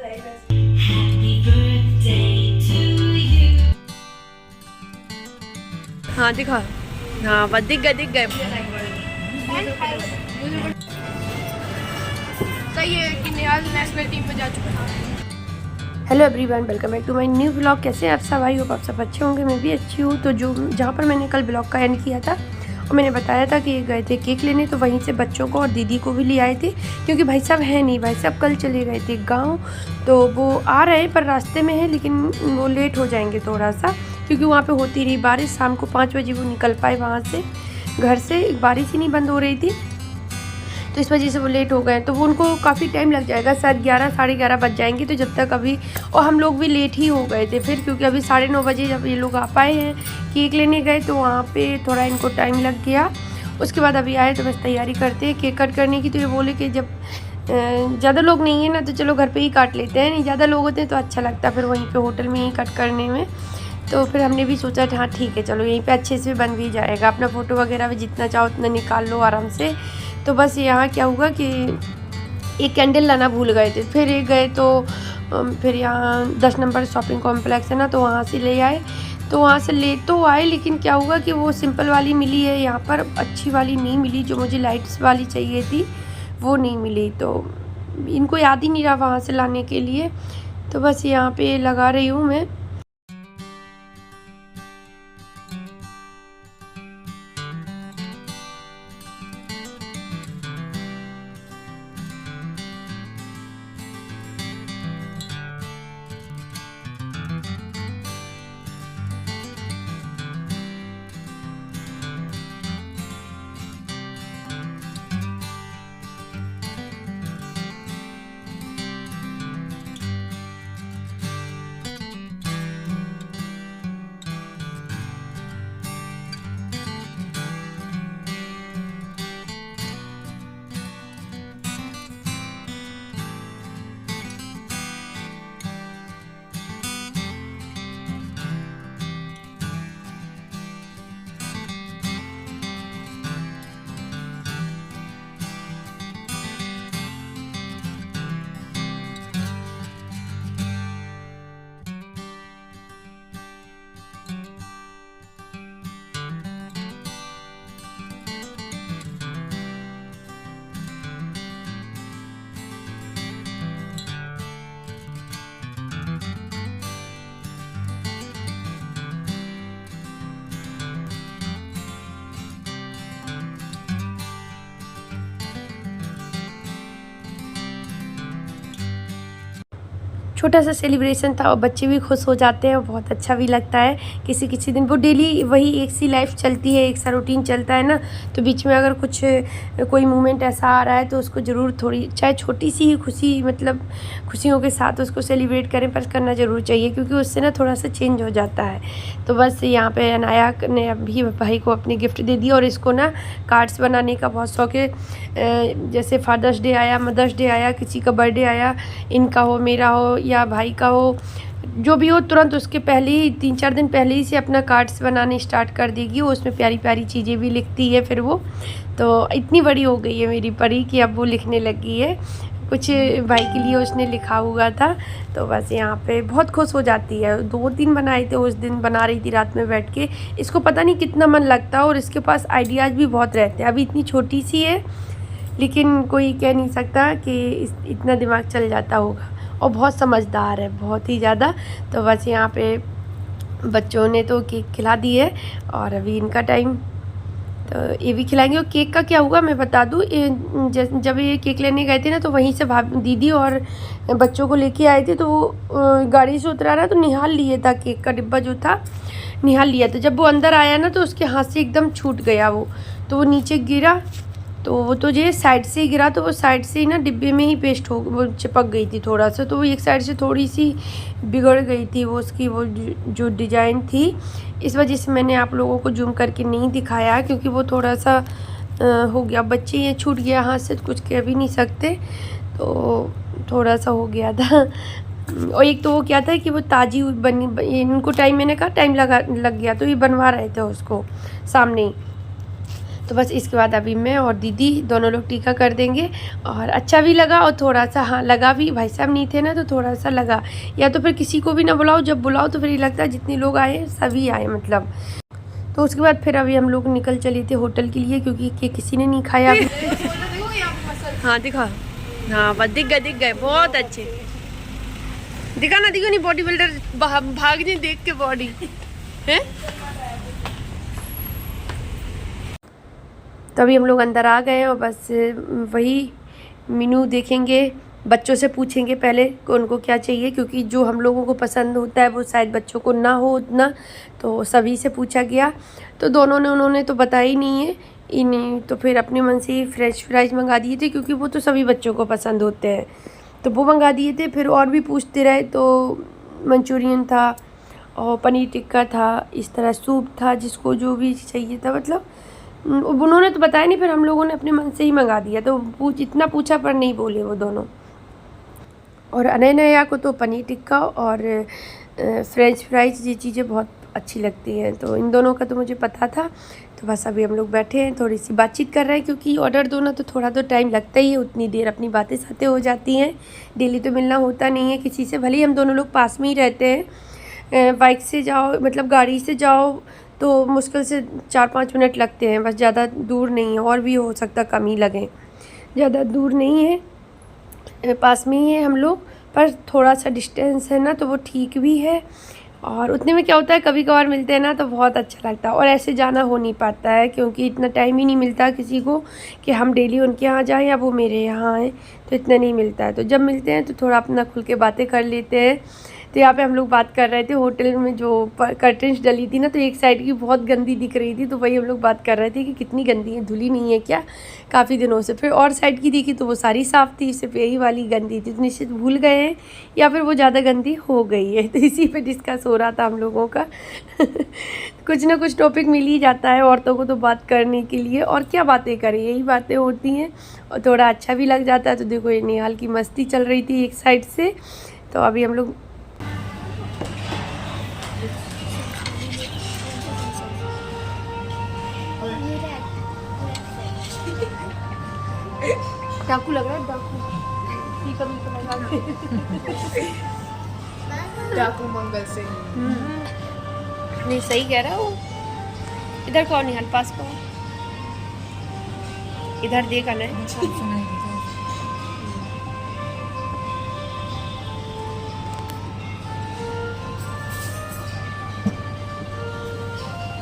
हाँ दिखा, हाँ बस दिख गए सही है कि निहाल नेशनल टीम पे जा चुका है। Hello everyone, welcome back to my new blog. कैसे हैं आप सब? भाई होप आप सब अच्छे होंगे, मैं भी अच्छी हूँ। तो जहाँ पर मैंने कल ब्लॉग का एंड किया था और मैंने बताया था कि गए थे केक लेने, तो वहीं से बच्चों को और दीदी को भी ले आए थे, क्योंकि भाई साहब है नहीं। भाई साहब कल चले गए थे गाँव, तो वो आ रहे पर रास्ते में है, लेकिन वो लेट हो जाएंगे थोड़ा सा, क्योंकि वहाँ पर होती रही बारिश। शाम को 5 बजे वो निकल पाए वहाँ से, घर से। बारिश ही नहीं बंद हो रही थी, तो इस वजह से वो लेट हो गए। तो वो उनको काफ़ी टाइम लग जाएगा, शायद 11 साढ़े 11 बज जाएंगे। तो जब तक अभी, और हम लोग भी लेट ही हो गए थे फिर, क्योंकि अभी 9:30 बजे जब ये लोग आ पाए हैं, केक लेने गए, तो वहाँ पे थोड़ा इनको टाइम लग गया। उसके बाद अभी आए तो बस तैयारी करते हैं केक कट करने की। तो ये बोले कि जब ज़्यादा लोग नहीं है ना, तो चलो घर पर ही काट लेते हैं। नहीं ज़्यादा लोग होते हैं तो अच्छा लगता है फिर वहीं पर होटल में ही कट करने में। तो फिर हमने भी सोचा हाँ ठीक है, चलो यहीं पे अच्छे से बन भी जाएगा। अपना फ़ोटो वगैरह भी जितना चाहो उतना निकाल लो आराम से। तो बस यहाँ क्या हुआ कि एक कैंडल लाना भूल गए थे, फिर एक गए तो फिर यहाँ 10 नंबर शॉपिंग कॉम्प्लेक्स है ना, तो वहाँ से ले आए। तो वहाँ से ले तो आए, लेकिन क्या हुआ कि वो सिंपल वाली मिली है यहाँ पर, अच्छी वाली नहीं मिली। जो मुझे लाइट्स वाली चाहिए थी वो नहीं मिली, तो इनको याद ही नहीं रहा वहाँ से लाने के लिए। तो बस यहाँ पे लगा रही हूँ मैं। छोटा सा सेलिब्रेशन था और बच्चे भी खुश हो जाते हैं, बहुत अच्छा भी लगता है। किसी किसी दिन वो डेली वही एक सी लाइफ चलती है, एक सा रूटीन चलता है ना, तो बीच में अगर कुछ कोई मोमेंट ऐसा आ रहा है तो उसको ज़रूर थोड़ी, चाहे छोटी सी ही खुशी, मतलब खुशियों के साथ उसको सेलिब्रेट करें, पर करना ज़रूर चाहिए, क्योंकि उससे ना थोड़ा सा चेंज हो जाता है। तो बस यहाँ पे अनाया ने अभी भाई को अपनी गिफ्ट दे दी, और इसको ना कार्ड्स बनाने का बहुत शौक है। जैसे फादर्स डे आया, मदर्स डे आया, किसी का बर्थडे आया, इनका हो, मेरा हो या भाई का हो, जो भी हो, तुरंत उसके पहले ही 3-4 दिन पहले ही से अपना कार्ड्स बनाने स्टार्ट कर देगी। वो उसमें प्यारी प्यारी चीज़ें भी लिखती है फिर वो। तो इतनी बड़ी हो गई है मेरी परी कि अब वो लिखने लगी है। कुछ भाई के लिए उसने लिखा हुआ था, तो बस यहाँ पे बहुत खुश हो जाती है। 2-3 बनाए थे उस दिन, बना रही थी रात में बैठ के। इसको पता नहीं कितना मन लगता है, और इसके पास आइडियाज़ भी बहुत रहते हैं। अभी इतनी छोटी सी है, लेकिन कोई कह नहीं सकता कि इतना दिमाग चल जाता होगा, और बहुत समझदार है, बहुत ही ज़्यादा। तो बस यहाँ पे बच्चों ने तो केक खिला दी है, और अभी इनका टाइम, तो ये भी खिलाएंगे। और केक का क्या हुआ मैं बता दूँ, जब ये केक लेने गए थे ना, तो वहीं से दीदी और बच्चों को लेके आए थे, तो वो गाड़ी से उतरा ना, तो निहाल लिए था केक का डिब्बा जो था, निहाल लिया। तो जब वो अंदर आया ना, तो उसके हाथ से एकदम छूट गया वो, तो वो नीचे गिरा। तो वो तो जो साइड से ही गिरा, तो वो साइड से ही ना डिब्बे में ही पेस्ट हो, वो चिपक गई थी थोड़ा सा, तो वो एक साइड से थोड़ी सी बिगड़ गई थी वो, उसकी वो जो डिज़ाइन थी। इस वजह से मैंने आप लोगों को जूम करके नहीं दिखाया, क्योंकि वो थोड़ा सा हो गया। बच्चे ये छूट गया हाथ से, तो कुछ कह भी नहीं सकते, तो थोड़ा सा हो गया था। और एक तो वो क्या था कि वो ताज़ी बनी, इनको टाइम, मैंने कहा टाइम लग गया, तो ये बनवा रहे थे उसको सामने ही। तो बस इसके बाद अभी मैं और दीदी दोनों लोग टीका कर देंगे। और अच्छा भी लगा और थोड़ा सा हाँ लगा भी, भाई साहब नहीं थे ना तो थोड़ा सा लगा, या तो फिर किसी को भी ना बुलाओ, जब बुलाओ तो फिर ये लगता है जितने लोग आए सभी आए मतलब। तो उसके बाद फिर अभी हम लोग निकल चले थे होटल के लिए, क्योंकि केक किसी ने नहीं खाया। हाँ दिखा, हाँ बस दिख गए बहुत अच्छे। दिखा ना, दिखो नहीं, बॉडी बिल्डर भाग नहीं देख के बॉडी है। तो अभी हम लोग अंदर आ गए और बस वही मेनू देखेंगे, बच्चों से पूछेंगे पहले कि उनको क्या चाहिए, क्योंकि जो हम लोगों को पसंद होता है वो शायद बच्चों को ना हो उतना, तो सभी से पूछा गया। तो दोनों ने उन्होंने तो बताया ही नहीं है इन्हें, तो फिर अपने मन से ही फ्रेंच फ्राइज मंगा दिए थे, क्योंकि वो तो सभी बच्चों को पसंद होते हैं, तो वो मंगा दिए थे। फिर और भी पूछते रहे, तो मंचूरियन था और पनीर टिक्का था, इस तरह सूप था, जिसको जो भी चाहिए था मतलब उन्होंने तो बताया नहीं, फिर हम लोगों ने अपने मन से ही मंगा दिया। तो इतना पूछा पर नहीं बोले वो दोनों। और अनन्या को तो पनीर टिक्का और फ्रेंच फ्राइज ये चीज़ें बहुत अच्छी लगती हैं, तो इन दोनों का तो मुझे पता था। तो बस अभी हम लोग बैठे हैं, थोड़ी सी बातचीत कर रहे हैं, क्योंकि ऑर्डर दो ना तो थोड़ा तो टाइम लगता ही है, उतनी देर अपनी बातें सातें हो जाती हैं। डेली तो मिलना होता नहीं है किसी से, भले ही हम दोनों लोग पास में ही रहते हैं। बाइक से जाओ मतलब गाड़ी से जाओ तो मुश्किल से 4-5 मिनट लगते हैं, बस ज़्यादा दूर नहीं है, और भी हो सकता कम ही लगे, ज़्यादा दूर नहीं है, पास में ही है हम लोग, पर थोड़ा सा डिस्टेंस है ना तो वो ठीक भी है। और उतने में क्या होता है, कभी कभार मिलते हैं ना तो बहुत अच्छा लगता है, और ऐसे जाना हो नहीं पाता है, क्योंकि इतना टाइम ही नहीं मिलता किसी को कि हम डेली उनके यहाँ जाएं या वो मेरे यहाँ आएँ, तो इतना नहीं मिलता है। तो जब मिलते हैं तो थोड़ा अपना खुल के बातें कर लेते हैं। तो यहाँ पे हम लोग बात कर रहे थे, होटल में जो कर्टन्स डली थी ना, तो एक साइड की बहुत गंदी दिख रही थी, तो वही हम लोग बात कर रहे थे कि कितनी गंदी है, धुली नहीं है क्या काफ़ी दिनों से। फिर और साइड की देखी तो वो सारी साफ़ थी, सिर्फ यही वाली गंदी थी, तो निश्चित भूल गए हैं या फिर वो ज़्यादा गंदी हो गई है। तो इसी पे डिस्कस हो रहा था हम लोगों का। कुछ ना कुछ टॉपिक मिल ही जाता है औरतों को तो बात करने के लिए, और क्या बातें करें, यही बातें होती हैं और थोड़ा अच्छा भी लग जाता है। तो देखो ये निहाल की मस्ती चल रही थी एक साइड से। तो अभी हम लोग डाकू लग रहा है, डाकू मंगल सिंह। नहीं सही कह रहा हो। इधर कौन निहाल पास को, इधर देखा ना।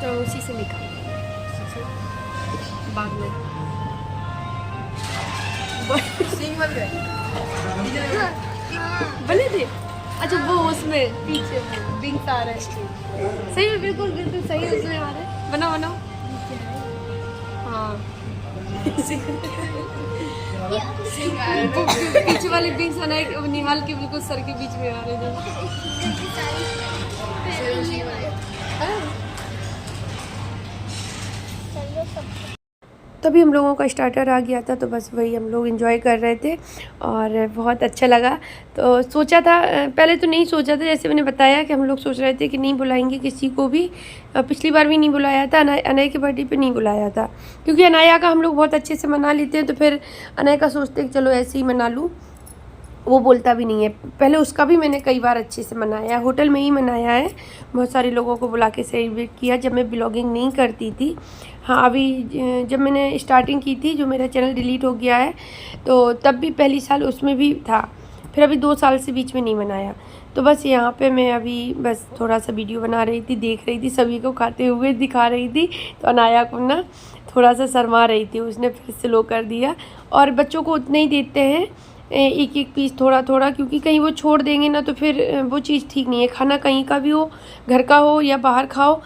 तो उसी से निकाल बाद में सिंह बन गए बने थे। अच्छा वो उसमें पीछे विंग्स आ रहे हैं। सही में, बिल्कुल बिल्कुल सही उसमें आ रहा है। बनाओ बनाओ। हाँ सिंह आ रहे हैं। पीछे वाले विंग्स आना है, निहाल के बिल्कुल सर के बीच में आ रहे थे। तभी हम लोगों का स्टार्टर आ गया था, तो बस वही हम लोग एंजॉय कर रहे थे और बहुत अच्छा लगा। तो सोचा था, पहले तो नहीं सोचा था, जैसे मैंने बताया कि हम लोग सोच रहे थे कि नहीं बुलाएंगे किसी को भी। पिछली बार भी नहीं बुलाया था, अनय के बर्थडे पे नहीं बुलाया था, क्योंकि अनाया का हम लोग बहुत अच्छे से मना लेते हैं, तो फिर अनय का सोचते कि चलो ऐसे ही मना लूँ। वो बोलता भी नहीं है। पहले उसका भी मैंने कई बार अच्छे से मनाया, होटल में ही मनाया है, बहुत सारे लोगों को बुला के सेलिब्रेट किया जब मैं ब्लॉगिंग नहीं करती थी। हाँ अभी जब मैंने स्टार्टिंग की थी, जो मेरा चैनल डिलीट हो गया है, तो तब भी पहली साल उसमें भी था, फिर अभी 2 साल से बीच में नहीं मनाया। तो बस यहाँ पे मैं अभी बस थोड़ा सा वीडियो बना रही थी, देख रही थी, सभी को खाते हुए दिखा रही थी। तो अनाया को ना थोड़ा सा शर्मा रही थी, उसने फिर स्लो कर दिया। और बच्चों को उतने ही देते हैं, एक एक पीस थोड़ा थोड़ा, क्योंकि कहीं वो छोड़ देंगे ना तो फिर वो चीज़ ठीक नहीं है। खाना कहीं का भी हो, घर का हो या बाहर खाओ,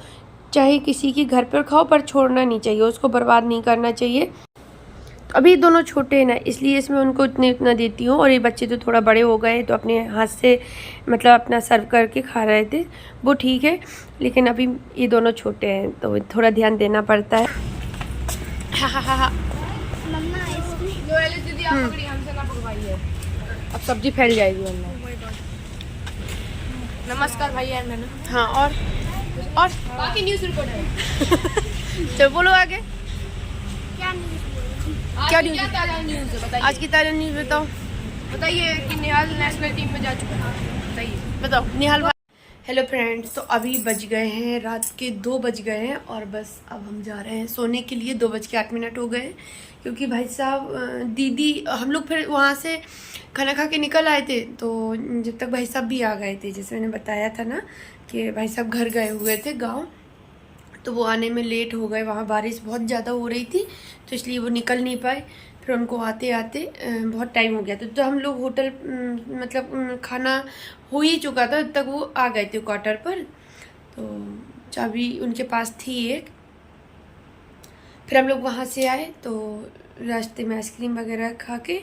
चाहे किसी के घर पर खाओ, पर छोड़ना नहीं चाहिए, उसको बर्बाद नहीं करना चाहिए। तो अभी दोनों छोटे हैं ना, इसलिए इसमें उनको उतना देती हूँ। और ये बच्चे तो थोड़ा बड़े हो गए, तो अपने हाथ से मतलब अपना सर्व करके खा रहे थे, वो ठीक है, लेकिन अभी ये दोनों छोटे हैं तो थोड़ा ध्यान देना पड़ता है। दीदी आप पकड़ी, हमसे ना पकवाइए, अब सब्जी फैल जाएगी वरना। नमस्कार भाई यार मैंने। हाँ और बाकी न्यूज़ रिपोर्ट है। चलो बोलो आगे। क्या आज न्यूज़ क्या है? ताज़ा न्यूज़ है बताइए। आज की ताज़ा न्यूज़ बताओ। बताइए कि निहाल नेशनल टीम में जा चुका है। बताइए। बताओ निहाल भाई। हेलो फ्रेंड्स, तो अभी बज गए हैं रात के 2 बज गए हैं और बस अब हम जा रहे हैं सोने के लिए। 2:08 हो गए हैं क्योंकि भाई साहब दीदी हम लोग फिर वहाँ से खाना खा के निकल आए थे, तो जब तक भाई साहब भी आ गए थे, जैसे मैंने बताया था ना कि भाई साहब घर गए हुए थे गाँव, तो वो आने में लेट हो गए। वहाँ बारिश बहुत ज़्यादा हो रही थी तो इसलिए वो निकल नहीं पाए। फिर उनको आते आते बहुत टाइम हो गया था। तो हम लोग होटल मतलब खाना हो ही चुका था, तब तक वो आ गए थे क्वार्टर पर। तो चाबी उनके पास थी एक। फिर हम लोग वहाँ से आए तो रास्ते में आइसक्रीम वगैरह खा के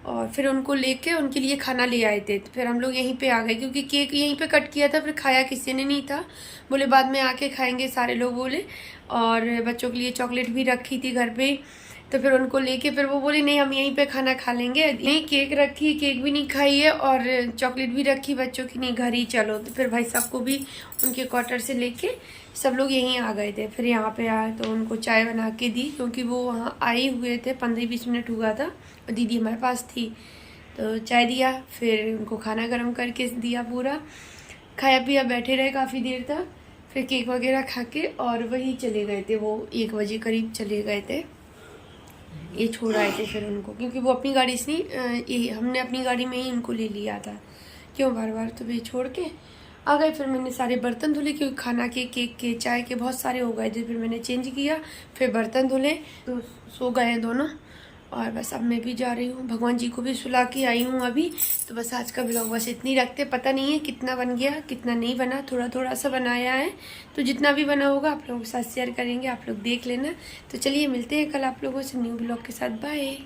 और फिर उनको लेके उनके लिए खाना ले आए थे। तो फिर हम लोग यहीं पे आ गए क्योंकि केक यहीं पे कट किया था, फिर खाया किसी ने नहीं था। बोले बाद में आके खाएंगे सारे लोग बोले। और बच्चों के लिए चॉकलेट भी रखी थी घर पे, तो फिर उनको लेके फिर वो बोले नहीं हम यहीं पे खाना खा लेंगे। नहीं केक रखी, केक भी नहीं खाई है और चॉकलेट भी रखी बच्चों की, नहीं घर ही चलो। तो फिर भाई साहब को भी उनके क्वार्टर से लेके सब लोग यहीं आ गए थे। फिर यहाँ पे आए तो उनको चाय बना के दी क्योंकि वो वहाँ आए हुए थे, 15-20 मिनट हुआ था और दीदी हमारे पास थी। तो चाय दिया, फिर उनको खाना गर्म करके दिया, पूरा खाया पिया, बैठे रहे काफ़ी देर तक। फिर केक वगैरह खा के और वही चले गए थे, वो 1 बजे करीब चले गए थे। ये छोड़ आए थे फिर उनको क्योंकि वो अपनी गाड़ी से नहीं, ये हमने अपनी गाड़ी में ही इनको ले लिया था। क्यों बार बार, तो वे छोड़ के आ गए। फिर मैंने सारे बर्तन धुले क्योंकि खाना के, केक के, चाय के बहुत सारे हो गए थे। फिर मैंने चेंज किया, फिर बर्तन धुले, तो सो गए हैं दोनों। और बस अब मैं भी जा रही हूँ, भगवान जी को भी सुला के आई हूँ अभी। तो बस आज का ब्लॉग बस इतनी रखते, पता नहीं है कितना बन गया कितना नहीं बना, थोड़ा थोड़ा सा बनाया है। तो जितना भी बना होगा आप लोगों के साथ शेयर करेंगे, आप लोग देख लेना। तो चलिए मिलते हैं कल आप लोगों से न्यू ब्लॉग के साथ। बाय।